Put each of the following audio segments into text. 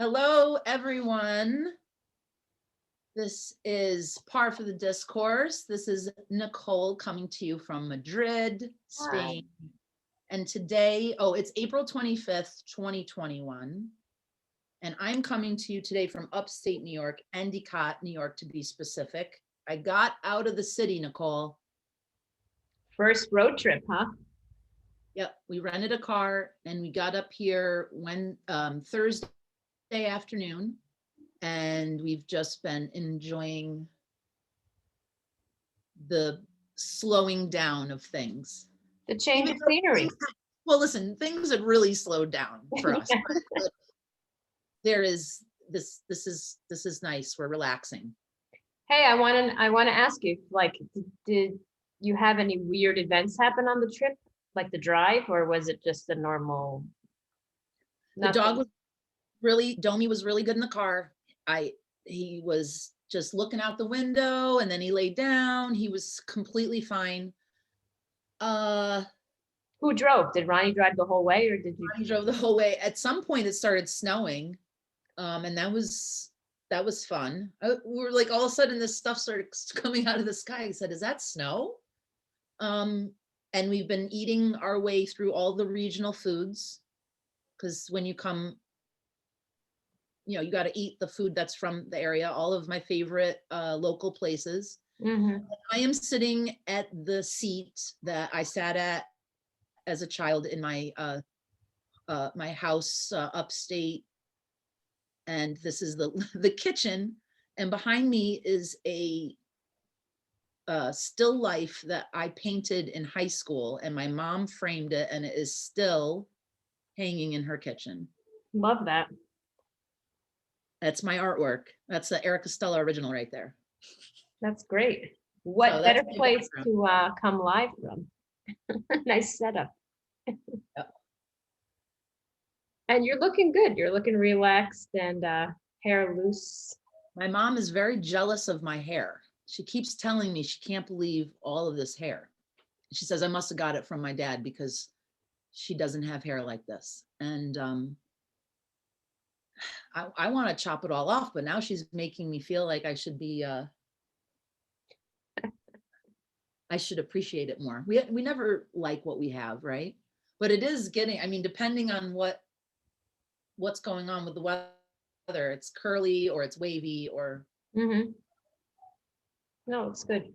Hello, everyone. This is Par for the Discourse. This is Nicole coming to you from Madrid, Spain. Hi. And today, it's April 25th, 2021. And I'm coming to you today from upstate New York, Endicott, New York, to be specific. I got out of the city, Nicole. First road trip, huh? Yep, we rented a car and we got up here Thursday afternoon. And we've just been enjoying the slowing down of things. The change of scenery. Well, listen, things have really slowed down for us. But there is this is nice. We're relaxing. Hey, I want to ask you, like, did you have any weird events happen on the trip, like the drive, or was it just the normal? The dog was Domi was really good in the car. He was just looking out the window and then he laid down. He was completely fine. Who drove? Did Ronnie drive the whole way, or did you? Ronnie drove the whole way. At some point it started snowing. And that was fun. We were like, all of a sudden this stuff started coming out of the sky. I said, is that snow? And we've been eating our way through all the regional foods. Because when you come, you got to eat the food that's from the area, all of my favorite local places. Mm-hmm. I am sitting at the seat that I sat at as a child in my my house upstate. And this is the kitchen. And behind me is a still life that I painted in high school. And my mom framed it and it is still hanging in her kitchen. Love that. That's my artwork. That's the Eric Costello original right there. That's great. What better place to come live from? Nice setup. Yep. And you're looking good. You're looking relaxed and hair loose. My mom is very jealous of my hair. She keeps telling me she can't believe all of this hair. She says I must have got it from my dad because she doesn't have hair like this. And I want to chop it all off, but now she's making me feel like I should be I should appreciate it more. We never like what we have, right? But it is getting, I mean, depending on what's going on with the weather, it's curly or it's wavy or. Mm-hmm. No, it's good.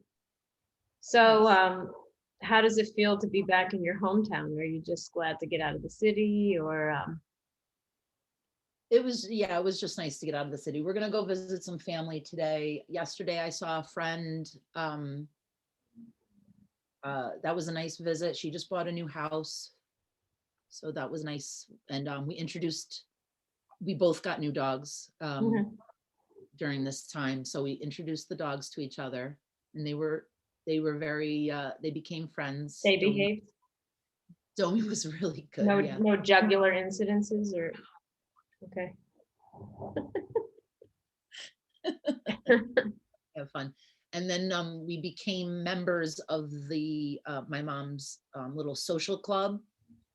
So how does it feel to be back in your hometown? Are you just glad to get out of the city, or It was just nice to get out of the city. We're gonna go visit some family today. Yesterday I saw a friend. That was a nice visit. She just bought a new house, so that was nice. And we both got new dogs during this time, so we introduced the dogs to each other, and they were very they became friends. They behaved? Domi was really good. No jugular incidences, or okay. Have fun. And then we became members of the my mom's little social club,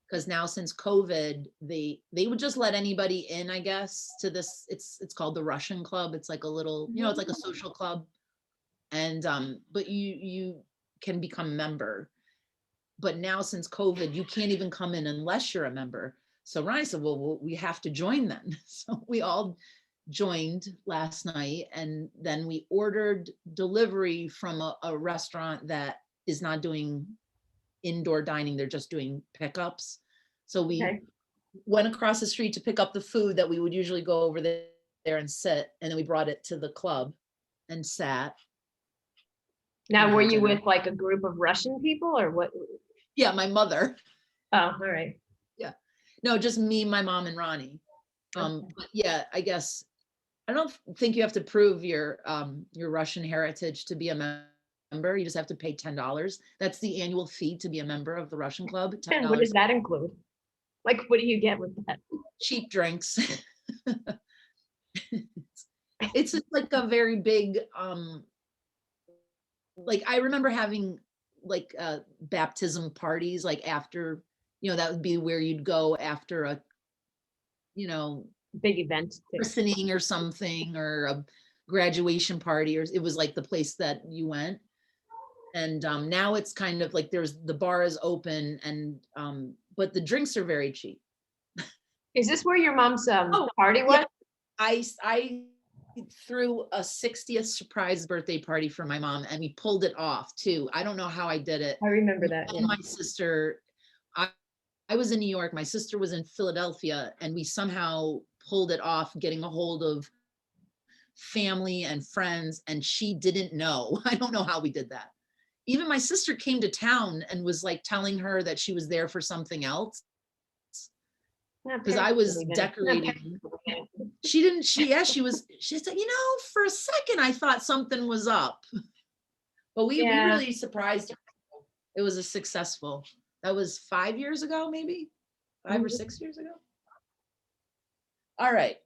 because now since COVID, they would just let anybody in, I guess, to this. It's called the Russian Club. It's like a little, it's like a social club, and but you can become a member. But now since COVID, you can't even come in unless you're a member. So Ryan said, well, we have to join then. So we all joined last night, and then we ordered delivery from a restaurant that is not doing indoor dining. They're just doing pickups. So we went across the street to pick up the food that we would usually go over there and sit, and then we brought it to the club and sat. Now, were you with like a group of Russian people or what? Yeah, my mother. Oh, all right. Yeah, no, just me, my mom, and Ronnie. But yeah, I guess I don't think you have to prove your Russian heritage to be a member. You just have to pay $10. That's the annual fee to be a member of the Russian Club. $10. What does that include? Like, what do you get with that? Cheap drinks. It's like a very big like I remember having like baptism parties, like after, that would be where you'd go after a Big event. christening or something, or a graduation party, or it was like the place that you went. And now it's kind of like the bar is open, and but the drinks are very cheap. Is this where your mom's Oh, party was? Yeah. I threw a 60th surprise birthday party for my mom, and we pulled it off too. I don't know how I did it. I remember that. And my sister, I was in New York, my sister was in Philadelphia, and we somehow pulled it off, getting a hold of family and friends, and she didn't know. I don't know how we did that. Even my sister came to town and was like telling her that she was there for something else, because I was decorating. She said, for a second I thought something was up. But we really surprised her. It was that was 5 years ago, maybe 5 or 6 years ago. All right.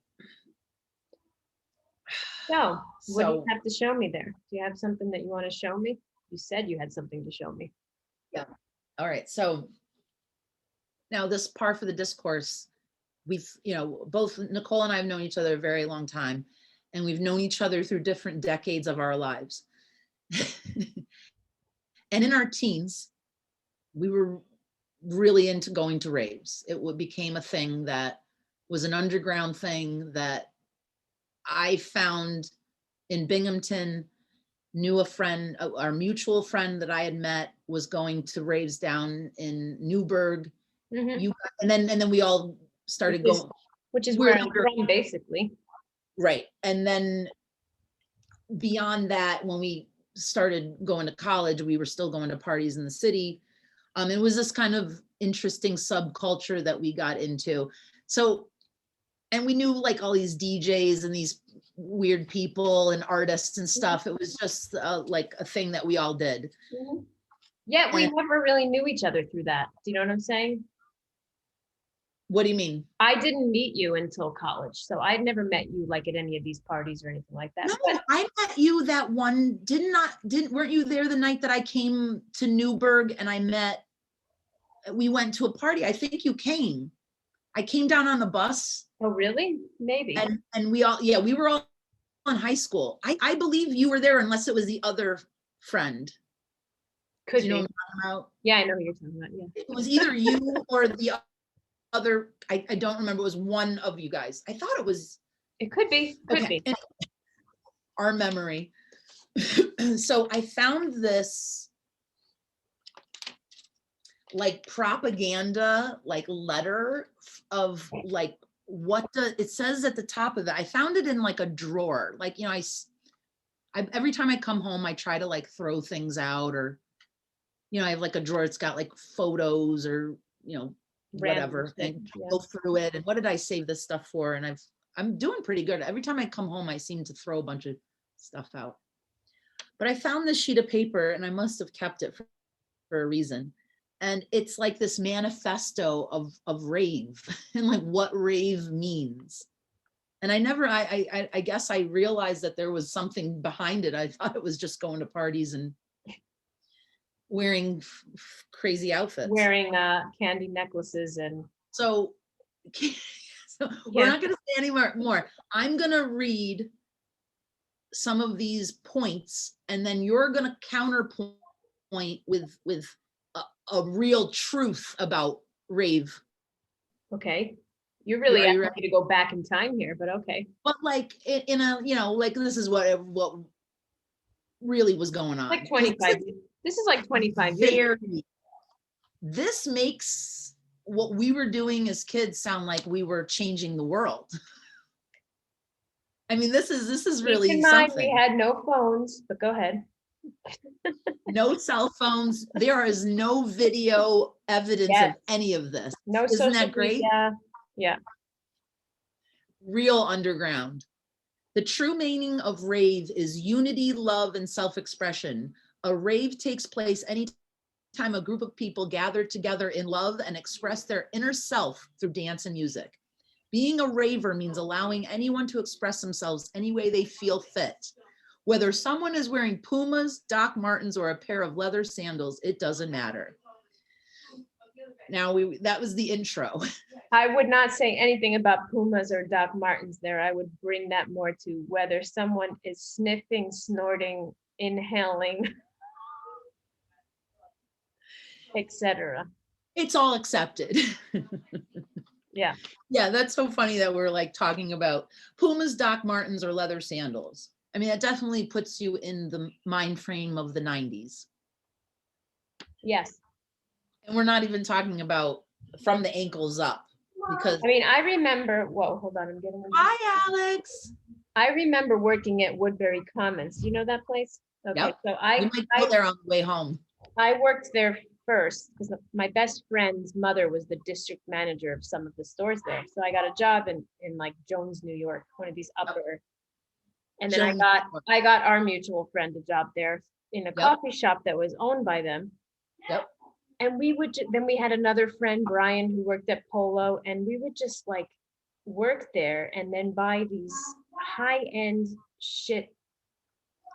So what do you have to show me there? Do you have something that you want to show me? You said you had something to show me. Yeah. All right. So now this par for the discourse, we've, both Nicole and I have known each other a very long time, and we've known each other through different decades of our lives. And in our teens, we were really into going to raves. It became a thing that was an underground thing that I found in Binghamton. Knew a friend, our mutual friend that I had met was going to raves down in Newburgh. And then we all started going. Which is where I'm from, basically. Right. And then beyond that, when we started going to college, we were still going to parties in the city. It was this kind of interesting subculture that we got into. So, and we knew like all these DJs and these weird people and artists and stuff. It was just like a thing that we all did. Yeah, we never really knew each other through that. Do you know what I'm saying? What do you mean? I didn't meet you until college, so I'd never met you like at any of these parties or anything like that. No, I met you that one. Weren't you there the night that I came to Newburgh and we went to a party? I think you came. I came down on the bus. Oh, really? Maybe. And we were all in high school. I believe you were there, unless it was the other friend. Could you know be. what I'm talking about? Yeah, I know who you're talking about. Yeah. It was either you or the other. I don't remember. It was one of you guys. I thought it was. It could be. Could be. Our memory. So I found this like propaganda, like letter of like it says at the top of it. I found it in like a drawer. Like, I every time I come home, I try to like throw things out, or, I have like a drawer. It's got like photos or, whatever, and go through it. And what did I save this stuff for? And I'm doing pretty good. Every time I come home, I seem to throw a bunch of stuff out. But I found this sheet of paper, and I must have kept it for a reason. And it's like this manifesto of rave and like what rave means. And I guess I realized that there was something behind it. I thought it was just going to parties and wearing crazy outfits. Wearing candy necklaces and. So we're not going to say any more. I'm going to read some of these points, and then you're going to counterpoint with a real truth about rave. Okay. You really asked me to go back in time here, but okay. But like in a, like this is what really was going on. Like 25. This is like 25 years. This makes what we were doing as kids sound like we were changing the world. I mean, this is really Keep in mind, we had no phones, but go ahead. No cell phones. There is no video evidence of any of this. No, isn't that great? Yeah. Real underground. The true meaning of rave is unity, love, and self-expression. A rave takes place anytime a group of people gather together in love and express their inner self through dance and music. Being a raver means allowing anyone to express themselves any way they feel fit. Whether someone is wearing Pumas, Doc Martens, or a pair of leather sandals, it doesn't matter. Now that was the intro. I would not say anything about Pumas or Doc Martens there. I would bring that more to whether someone is sniffing, snorting, inhaling, etc. It's all accepted. Yeah. Yeah, that's so funny that we're like talking about Pumas, Doc Martens, or leather sandals. I mean, that definitely puts you in the mind frame of the 90s. Yes. And we're not even talking about from the ankles up because. I mean, I remember, whoa, hold on, I'm getting. Hi, Alex. I remember working at Woodbury Commons. You know that place? Okay, Yep. so We might go there on the way home. I worked there first because my best friend's mother was the district manager of some of the stores there. So I got a job in like Jones, New York, one of these upper. And then Jones, I got our mutual friend a job there in a coffee shop that was owned by them. Yep. And we would then we had another friend, Brian, who worked at Polo, and we would just like work there and then buy these high-end shit.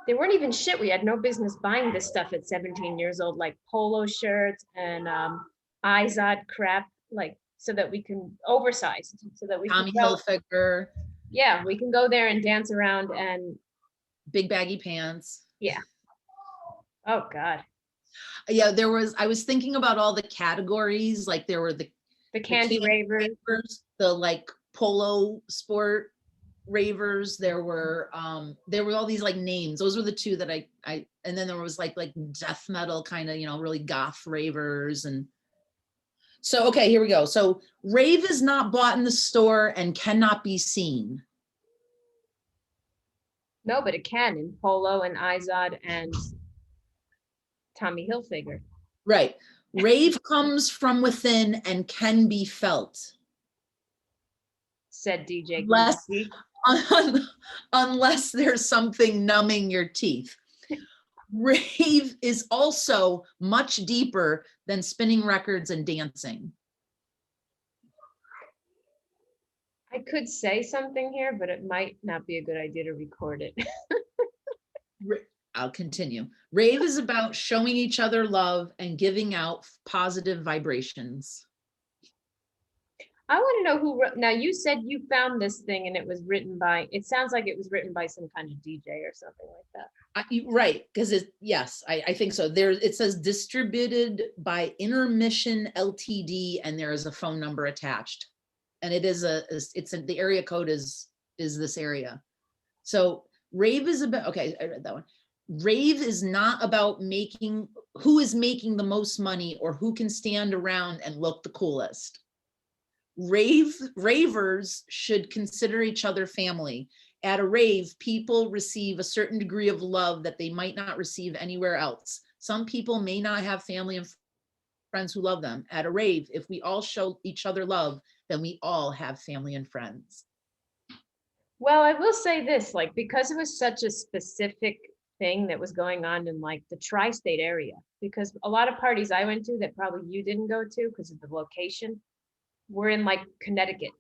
They weren't even shit. We had no business buying this stuff at 17 years old, like polo shirts and Izod crap, like so that we can oversize, so that we Tommy can go. Hilfiger. Yeah, we can go there and dance around and big baggy pants. Yeah. Oh God. Yeah, I was thinking about all the categories, like there were the candy ravers, the like polo sport ravers, there were all these like names. Those were the two that I and then there was like death metal kind of, really goth ravers. And so okay, here we go. So rave is not bought in the store and cannot be seen. No, but it can in Polo and Izod and Tommy Hilfiger. Right. Rave comes from within and can be felt. Said DJ. Unless there's something numbing your teeth. Rave is also much deeper than spinning records and dancing. I could say something here, but it might not be a good idea to record it. I'll continue. Rave is about showing each other love and giving out positive vibrations. I want to know who wrote. Now you said you found this thing and it was written by. It sounds like it was written by some kind of DJ or something like that. Right, because yes, I think so. It says distributed by Intermission Ltd, and there is a phone number attached, and the area code is this area. So rave is about, okay, I read that one. Rave is not about who is making the most money or who can stand around and look the coolest. Ravers should consider each other family. At a rave, people receive a certain degree of love that they might not receive anywhere else. Some people may not have family and friends who love them. At a rave, if we all show each other love, then we all have family and friends. Well, I will say this, like, because it was such a specific thing that was going on in like the tri-state area, because a lot of parties I went to that probably you didn't go to because of the location were in like Connecticut.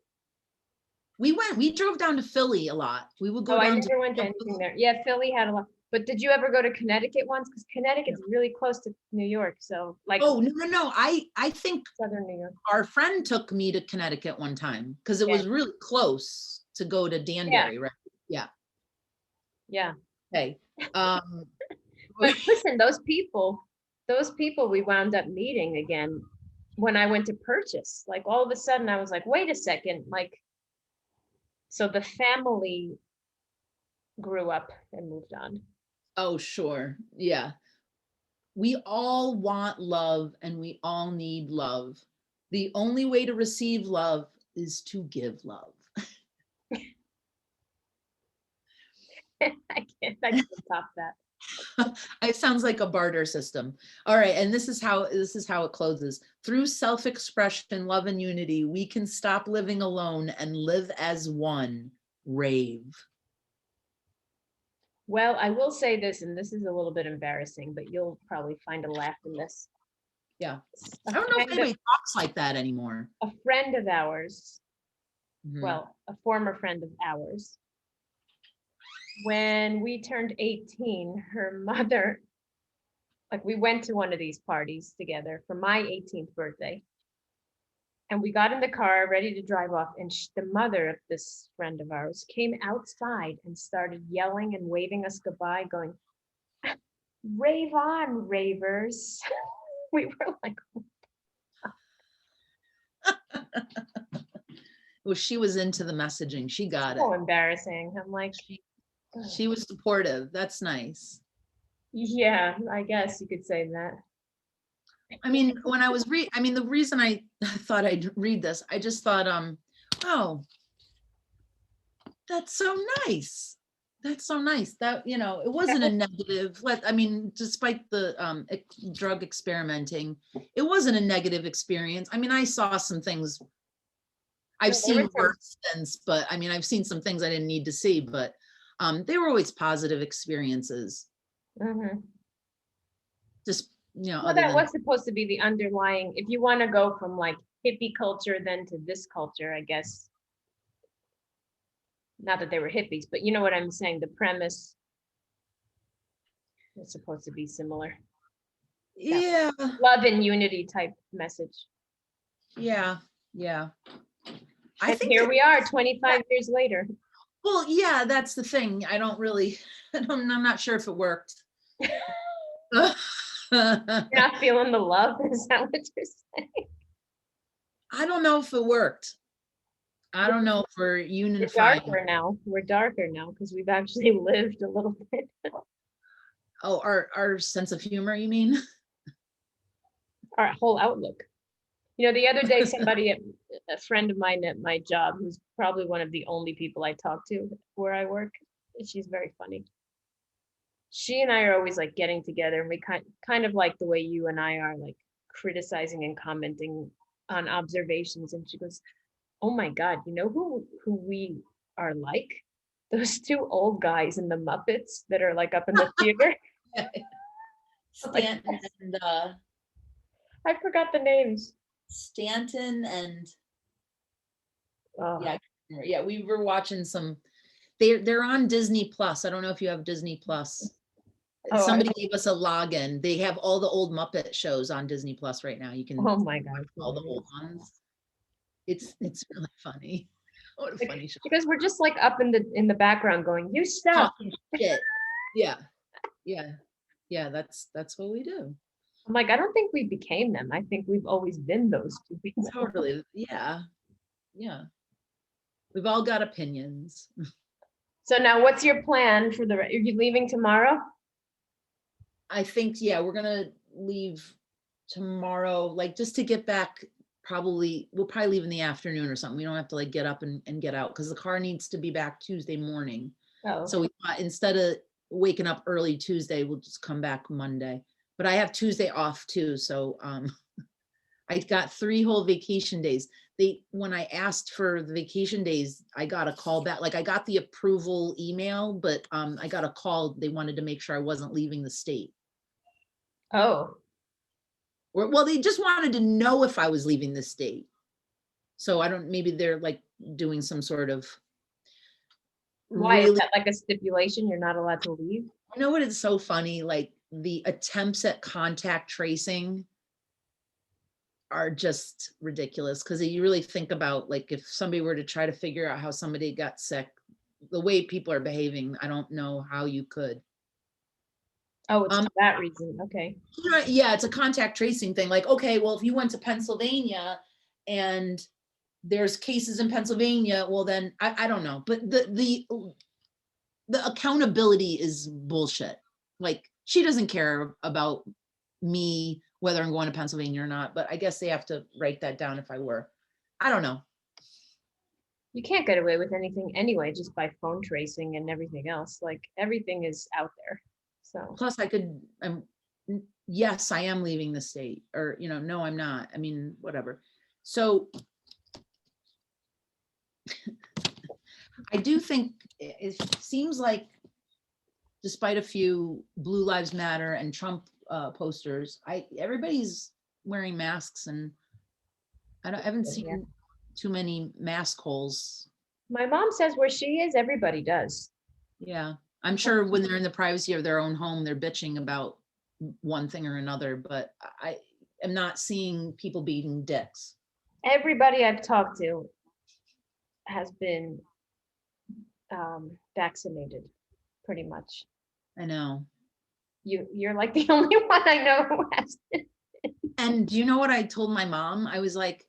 We drove down to Philly a lot. We would go down. I never went to anything there. Yeah, Philly had a lot. But did you ever go to Connecticut once? Because Connecticut's really close to New York. So like. Oh, no. I think Southern New York. Our friend took me to Connecticut one time because it was really close to go to Danbury, right? Yeah. Yeah. Okay. But listen, those people we wound up meeting again when I went to purchase. Like all of a sudden I was like, wait a second, like, so the family grew up and moved on. Oh, sure. Yeah. We all want love and we all need love. The only way to receive love is to give love. I can't top that. It sounds like a barter system. All right, and this is how it closes. Through self-expression, love, and unity, we can stop living alone and live as one. Rave. Well, I will say this, and this is a little bit embarrassing, but you'll probably find a laugh in this. Yeah. I don't know if anybody talks like that anymore. A friend of ours, well, a former friend of ours, when we turned 18, her mother, like we went to one of these parties together for my 18th birthday. And we got in the car ready to drive off, and the mother of this friend of ours came outside and started yelling and waving us goodbye, going, "Rave on, ravers." We were like, Well, she was into the messaging. She got it. so embarrassing. I'm like, She was supportive. That's nice. yeah, I guess you could say that. I mean, when I was the reason I thought I'd read this, I just thought, oh, that's so nice. That's so nice. That, it wasn't a negative, despite the drug experimenting, it wasn't a negative experience. I mean, I saw some things I've seen worse things, but I've seen some things I didn't need to see, but they were always positive experiences. Mhm. Just, Well, other that than, was supposed to be the underlying, if you want to go from like hippie culture then to this culture, I guess. Not that they were hippies, but you know what I'm saying? The premise was supposed to be similar. yeah, Love and unity type message. yeah. I And think here we are 25 years later. well, yeah, that's the thing. I don't really, I'm not sure if it worked. You're not feeling the love? Is that what you're saying? I don't know if it worked. I don't know if we're We're unifying. darker now. We're darker now because we've actually lived a little bit. Oh, our sense of humor, you mean? Our whole outlook. You know, the other day, a friend of mine at my job, who's probably one of the only people I talk to where I work, she's very funny. She and I are always like getting together, and we kind of like the way you and I are, like criticizing and commenting on observations. And she goes, "Oh my God, you know who we are like? Those two old guys in the Muppets that are like up in the theater." Stanton and I forgot the names. Stanton and Oh. yeah, we were watching some. They're on Disney Plus. I don't know if you have Disney Plus. Oh, Somebody gave us a login. They have all the old Muppet shows on Disney Plus right now. You can oh my God. all the old ones. It's really funny. What a funny show. Because we're just like up in the background going, "You stop." Talking shit. Yeah. That's what we do. I'm like, I don't think we became them. I think we've always been those two people. Totally. Yeah. We've all got opinions. So now what's your plan for are you leaving tomorrow? I think, yeah, we're gonna leave tomorrow, like just to get back. We'll probably leave in the afternoon or something. We don't have to like get up and get out because the car needs to be back Tuesday morning. Oh, So we thought instead of waking up early Tuesday, we'll just come back Monday. But I have Tuesday off too. So I got 3 whole vacation days. When I asked for the vacation days, I got a call back. Like I got the approval email, but I got a call. They wanted to make sure I wasn't leaving the state. oh, Well, they just wanted to know if I was leaving the state. So maybe they're like doing some sort of. why is that like a stipulation? You're not allowed to leave? You know what is so funny? Like the attempts at contact tracing are just ridiculous because you really think about like if somebody were to try to figure out how somebody got sick, the way people are behaving, I don't know how you could. Oh, it's for that reason. Okay. Yeah, it's a contact tracing thing. Like, okay, well, if you went to Pennsylvania and there's cases in Pennsylvania, well, then I don't know. But the accountability is bullshit. Like, she doesn't care about me, whether I'm going to Pennsylvania or not, but I guess they have to write that down if I were. I don't know. You can't get away with anything anyway, just by phone tracing and everything else. Like everything is out there. So plus I could, yes, I am leaving the state, or, no, I'm not. I mean, whatever. So I do think it seems like despite a few Blue Lives Matter and Trump posters, everybody's wearing masks, and I haven't seen too many mask holes. My mom says where she is, everybody does. Yeah, I'm sure when they're in the privacy of their own home, they're bitching about one thing or another, but I am not seeing people beating dicks. Everybody I've talked to has been vaccinated, pretty much. I know. You're like the only one I know who has. And do you know what I told my mom? I was like,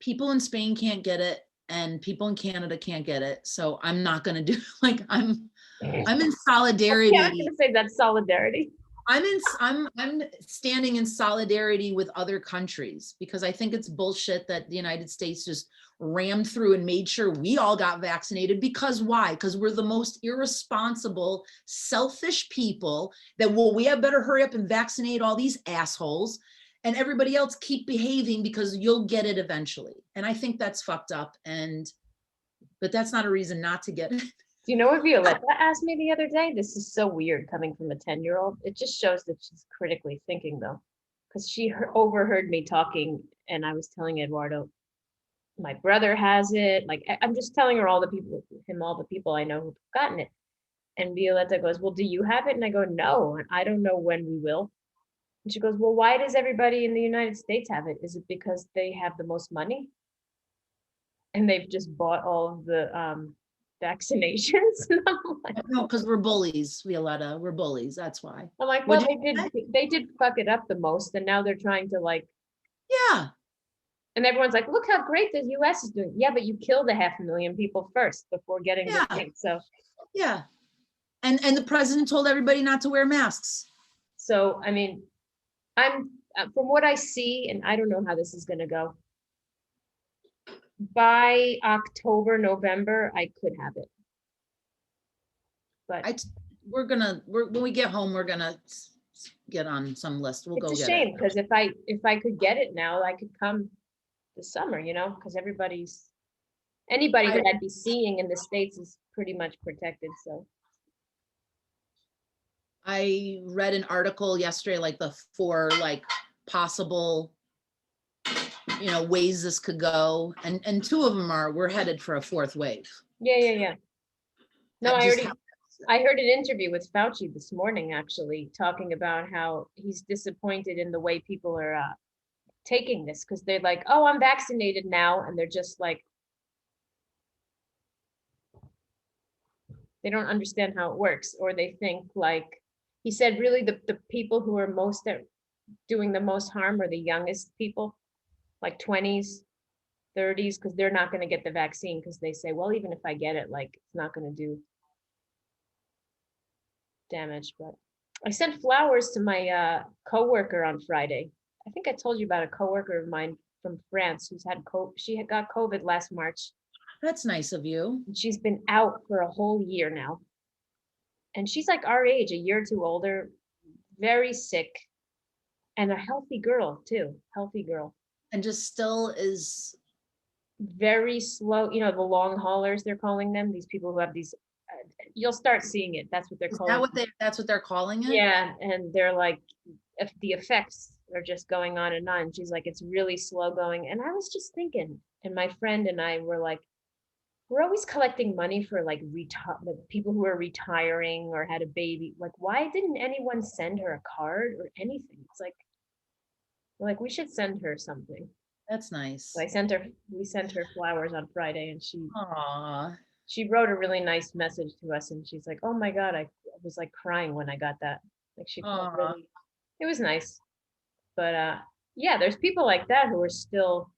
people in Spain can't get it and people in Canada can't get it. So I'm not gonna do like I'm in Yeah, I was solidarity. gonna say that's solidarity. I'm standing in solidarity with other countries because I think it's bullshit that the United States just rammed through and made sure we all got vaccinated. Because why? Because we're the most irresponsible, selfish people that, well, we have better hurry up and vaccinate all these assholes and everybody else keep behaving because you'll get it eventually. And I think that's fucked up. But that's not a reason not to get it. Do you know what Violetta asked me the other day? This is so weird coming from a 10-year-old. It just shows that she's critically thinking though. Because she overheard me talking and I was telling Eduardo, my brother has it. Like I'm just telling her all the people I know who've gotten it. And Violetta goes, well, do you have it? And I go, no, and I don't know when we will. And she goes, well, why does everybody in the United States have it? Is it because they have the most money? And they've just bought all of the vaccinations? And No, because we're bullies, Violetta. We're bullies. That's why. I'm like, well, What'd you say? they did fuck it up the most, and now they're trying to like, Yeah. and everyone's like, look how great the US is doing. Yeah, but you killed 500,000 people first before getting the Yeah. thing. So Yeah. And the president told everybody not to wear masks. I mean, I'm from what I see, and I don't know how this is gonna go. By October, November, I could have it. But When we get home, we're gonna get on some list. We'll go it's a get shame it. because if I could get it now, I could come this summer, because anybody that I'd be seeing in the States is pretty much protected. So I read an article yesterday, like the 4 like possible, ways this could go, and 2 of them are we're headed for a 4th wave. yeah. No, That just happened. I heard an interview with Fauci this morning, actually, talking about how he's disappointed in the way people are taking this because they're like, oh, I'm vaccinated now. And they're just like, they don't understand how it works. Or they think like, he said, really, the people who are doing the most harm are the youngest people, like 20s, 30s, because they're not going to get the vaccine because they say, well, even if I get it, like, it's not going to do damage. But I sent flowers to my coworker on Friday. I think I told you about a coworker of mine from France who's had she had got COVID last March. That's nice of you. She's been out for a whole year now. And she's like our age, a year or two older, very sick, and a healthy girl too. Healthy girl. And just still is very slow, the long haulers, they're calling them, these people who have these, you'll start seeing it. That's what they're calling. That's what they're calling it? Yeah, and they're like, if the effects are just going on and on. She's like, it's really slow going. And I was just thinking, and my friend and I were like, we're always collecting money for like people who are retiring or had a baby. Like, why didn't anyone send her a card or anything? It's like, we should send her something. That's nice. So we sent her flowers on Friday, and she wrote a really nice message to us, and she's like, oh my God, I was like crying when I got that. Like she felt really, it was nice. But yeah, there's people like that who are still.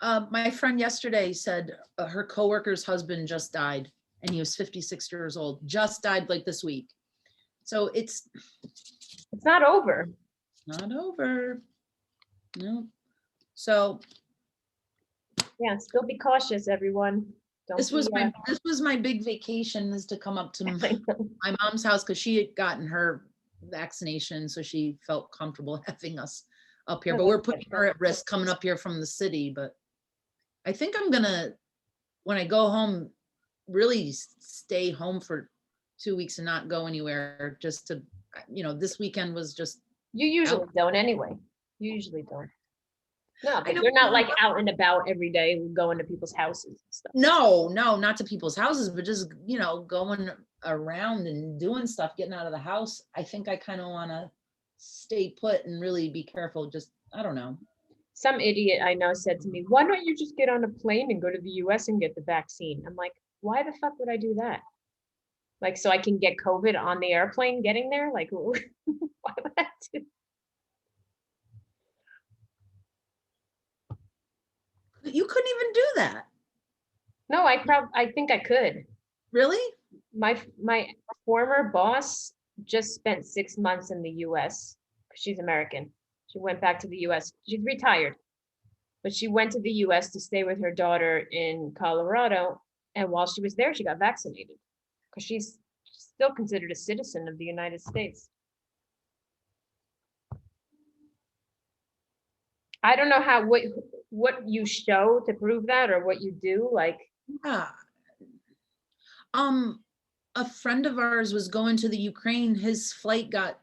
My friend yesterday said her coworker's husband just died and he was 56 years old, just died like this week. So it's not over. Not over. No. So yeah, still be cautious, everyone. This was my big vacation, is to come up to my mom's house because she had gotten her vaccination, so she felt comfortable having us up here. But we're putting her at risk coming up here from the city. But I think I'm gonna, when I go home, really stay home for 2 weeks and not go anywhere. Just to, this weekend was just. You usually don't anyway. You usually don't. No, but you're not like out and about every day going to people's houses and stuff. No, not to people's houses, but just, going around and doing stuff, getting out of the house. I think I kind of want to stay put and really be careful. Just, I don't know. Some idiot I know said to me, why don't you just get on a plane and go to the US and get the vaccine? I'm like, why the fuck would I do that? Like, so I can get COVID on the airplane getting there? Like, why would I do? You couldn't even do that. No, I think I could. Really? My former boss just spent 6 months in the US because she's American. She went back to the US. She's retired, but she went to the US to stay with her daughter in Colorado. And while she was there, she got vaccinated because she's still considered a citizen of the United States. I don't know how what you show to prove that or what you do. Like, Yeah. A friend of ours was going to the Ukraine. His flight got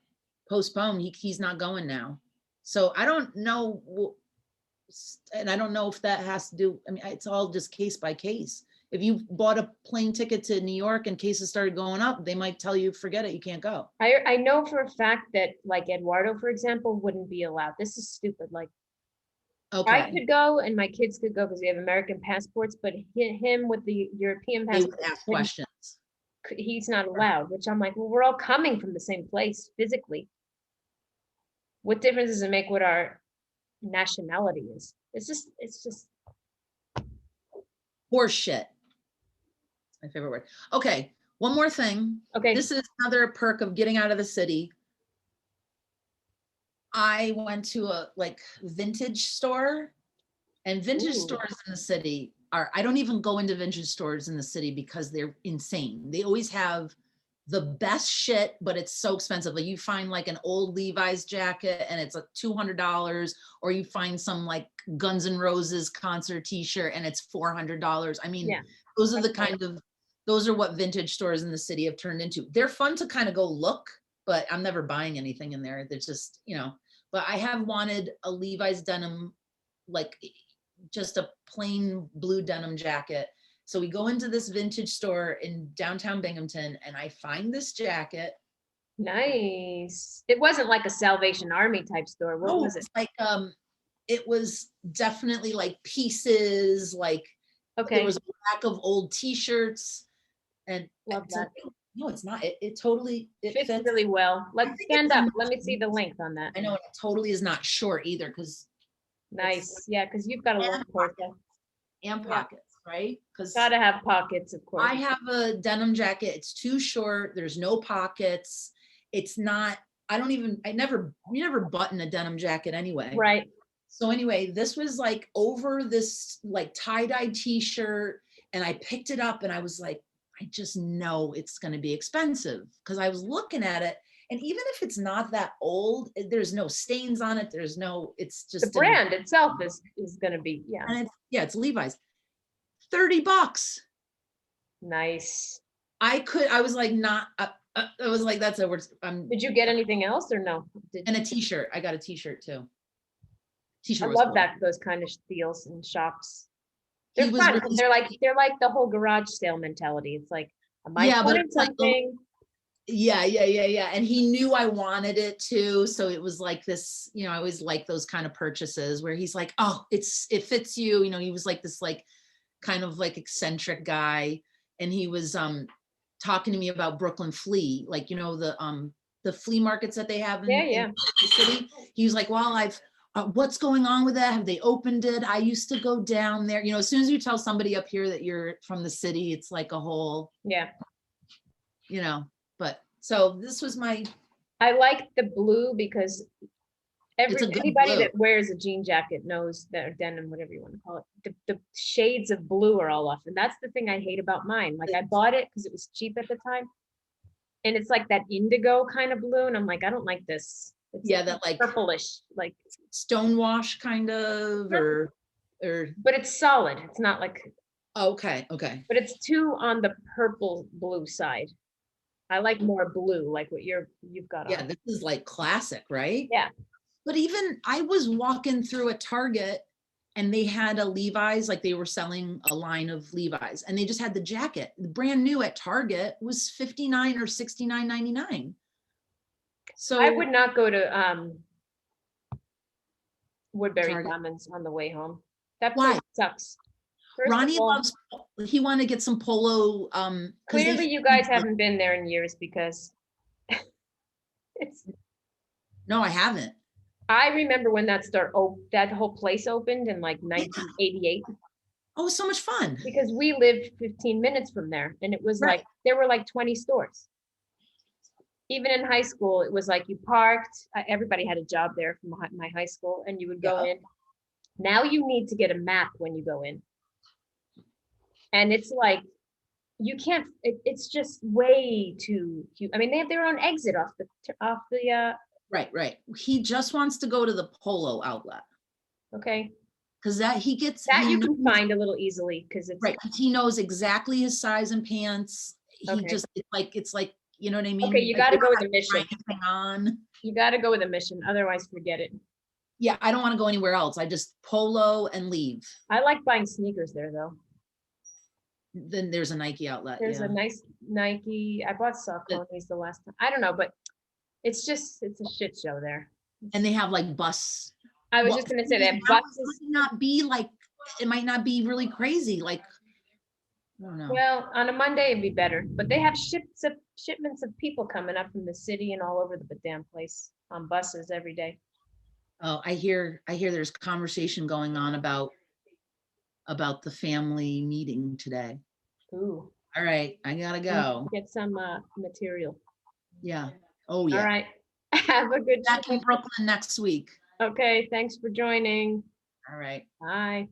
postponed. He's not going now. So I don't know. And I don't know if that has to do, I mean, it's all just case by case. If you bought a plane ticket to New York and cases started going up, they might tell you, forget it, you can't go. I know for a fact that like Eduardo, for example, wouldn't be allowed. This is stupid. Like, I Okay, could go and my kids could go because they have American passports, but him with the European they would passport, ask questions. he's not allowed, which I'm like, well, we're all coming from the same place physically. What difference does it make what our nationality is? It's just Horse shit. My favorite word. Okay, one more thing. okay. This is another perk of getting out of the city. I went to a like vintage store, and vintage Ooh. stores in the city are, I don't even go into vintage stores in the city because they're insane. They always have the best shit, but it's so expensive. Like you find like an old Levi's jacket and it's like $200, or you find some like Guns N' Roses concert t-shirt and it's $400. I mean, Yeah. those are the kind of, those are what vintage stores in the city have turned into. They're fun to kind of go look, but I'm never buying anything in there. They're just, you know, but I have wanted a Levi's denim, like just a plain blue denim jacket. So we go into this vintage store in downtown Binghamton and I find this jacket. Nice. It wasn't like a Salvation Army type store. What was it? It's like it was definitely like pieces, like there Okay, was a rack of old t-shirts and love it's a- that. no, it's not. It totally it Fits fits. really well. I Let's think stand it's a up. Let me nice- see the length on that. I know it totally is not short either because Nice. Yeah, because you've got a long torso. and Yeah. pockets, right? Because Gotta have pockets, of course. I have a denim jacket. It's too short. There's no pockets. It's not, I don't even, we never button a denim jacket anyway. Right. So anyway, this was like over this like tie-dye t-shirt and I picked it up and I was like, I just know it's going to be expensive because I was looking at it. And even if it's not that old, there's no stains on it. There's no, it's The just, brand itself is gonna be, yeah, and it's Levi's. $30. nice. I was like, not, I was like, that's a word. Did you get anything else or no? And a t-shirt. I got a t-shirt too. I T-shirt was love cool. that, those kind of deals and shops. He They're was fun. really They're like the whole garage sale mentality. It's like, I might Yeah, but find it's like, something. yeah. And he knew I wanted it too. So it was like this, you know, I always like those kind of purchases where he's like, oh, it fits you. You know, he was like this like kind of like eccentric guy. And he was talking to me about Brooklyn Flea, like, you know, the flea markets that they have in, Yeah. in the city. He was like, well, what's going on with that? Have they opened it? I used to go down there. You know, as soon as you tell somebody up here that you're from the city, it's like a whole, Yeah. you know, but so this was my, I like the blue because It's a good anybody blue. that wears a jean jacket knows that, or denim, whatever you want to call it, the shades of blue are all off. And that's the thing I hate about mine. Like I bought it because it was cheap at the time. And it's like that indigo kind of blue. And I'm like, I don't like this. It's yeah, that like purplish, like, stonewash kind of, or, but it's solid. It's not like, okay. but it's too on the purple blue side. I like more blue, like what you've got Yeah, on. this is like classic, right? Yeah. But even I was walking through a Target and they had a Levi's, like they were selling a line of Levi's and they just had the jacket. Brand new at Target was $59 or $69.99. So I would not go to Woodbury Target. Commons on the way home. That Why? place sucks. First of Ronnie all, loves, he wanted to get some polo, because clearly you guys haven't been there in years because it's, No, I haven't. I remember when that whole place opened in like 1988, Oh, it was so much fun. because we lived 15 minutes from there, and it was Right. like, there were like 20 stores. Even in high school, it was like you parked, everybody had a job there from my high school, and you would go Yeah. in. Now you need to get a map when you go in. And it's like, you can't, it's just way too huge. I mean, they have their own exit off the, Right. He just wants to go to the polo outlet, okay. because that he That he you can knows- find a little easily, because it's, right, 'cause he knows exactly his size and pants. He Okay. just, it's like, you know what I mean? okay, you Like, gotta they go don't with have a mission. to try anything on. You gotta go with a mission, otherwise forget it. Yeah, I don't want to go anywhere else. I just polo and leave. I like buying sneakers there, though. Then there's a Nike outlet. There's Yeah. a nice Nike, I bought Saucony's the last time. I don't know, but it's a shit show there. And they have like bus. I was Well, just gonna say that now buses, it might not be like, it might not be really crazy. Like, I don't know. well, on a Monday it'd be better, but they have shipments of people coming up from the city and all over the damn place on buses every day. Oh, I hear there's conversation going on about the family meeting today. Ooh, All right, I gotta go. get some material. Yeah. Oh, All yeah. right. Have a good Back in trip. Brooklyn next week. Okay, thanks for joining. All right. Bye.